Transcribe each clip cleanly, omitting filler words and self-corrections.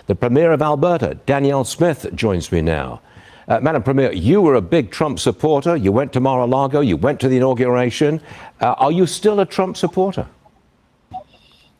The Premier of Alberta, Danielle Smith, joins me now. Madam Premier, you were a big Trump supporter. You went to Mar-a-Lago. You went to the inauguration. Are you still a Trump supporter?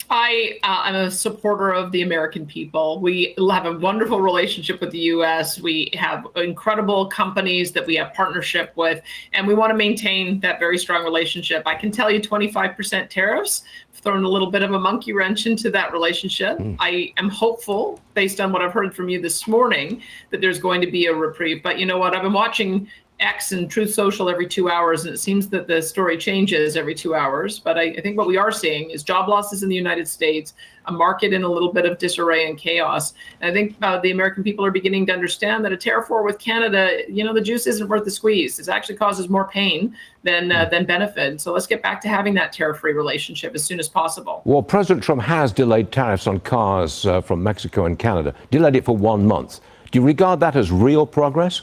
I am a supporter of the American people. We have a wonderful relationship with the U.S. We have incredible companies that we have partnership with, and we want to maintain that very strong relationship. I can tell you 25% tariffs have thrown a little bit of a monkey wrench into that relationship. I am hopeful, based on what I've heard from you this morning, that there's going to be a reprieve. But you know what? I've been watching X and Truth Social every 2 hours, and it seems that the story changes every 2 hours. But I think what we are seeing is job losses in the United States, a market in a little bit of disarray and chaos. And I think the American people are beginning to understand that a tariff war with Canada, the juice isn't worth the squeeze. It actually causes more pain than benefit. So let's get back to having that tariff-free relationship as soon as possible. Well, President Trump has delayed tariffs on cars from Mexico and Canada, delayed it for 1 month. Do you regard that as real progress?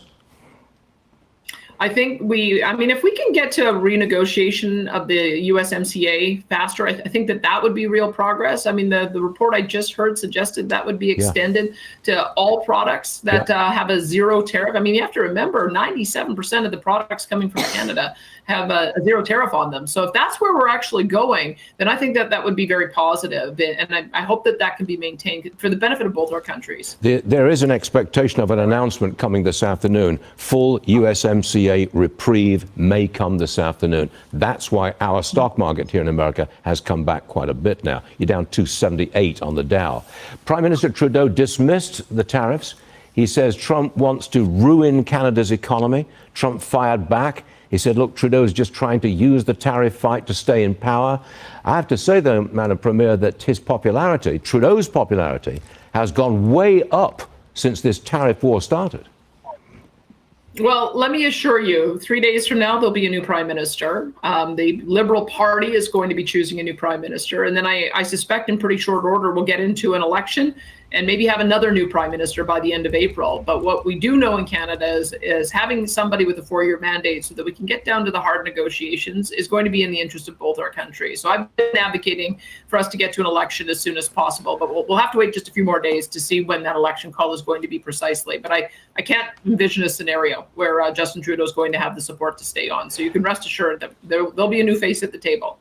I think if we can get to a renegotiation of the USMCA faster, I think that would be real progress. I mean, the report I just heard suggested that would be extended to all products that have a zero tariff. I mean, you have to remember 97% of the products coming from Canada have a zero tariff on them. So if that's where we're actually going, then I think that would be very positive. And I hope that can be maintained for the benefit of both our countries. There is an expectation of an announcement coming this afternoon. Full USMCA reprieve may come this afternoon. That's why our stock market here in America has come back quite a bit now. You're down 278 on the Dow. Prime Minister Trudeau dismissed the tariffs. He says Trump wants to ruin Canada's economy. Trump fired back. He said, look, Trudeau's just trying to use the tariff fight to stay in power. I have to say, though, Madam Premier, that his popularity, Trudeau's popularity, has gone way up since this tariff war started. Well, let me assure you, 3 days from now, there'll be a new prime minister. The Liberal Party is going to be choosing a new prime minister. And then I suspect in pretty short order, we'll get into an election and maybe have another new prime minister by the end of April. But what we do know in Canada is having somebody with a 4-year mandate so that we can get down to the hard negotiations is going to be in the interest of both our countries. So I've been advocating for us to get to an election as soon as possible, but we'll have to wait just a few more days to see when that election call is going to be precisely. But I can't envision a scenario where Justin Trudeau is going to have the support to stay on. So you can rest assured that there'll be a new face at the table.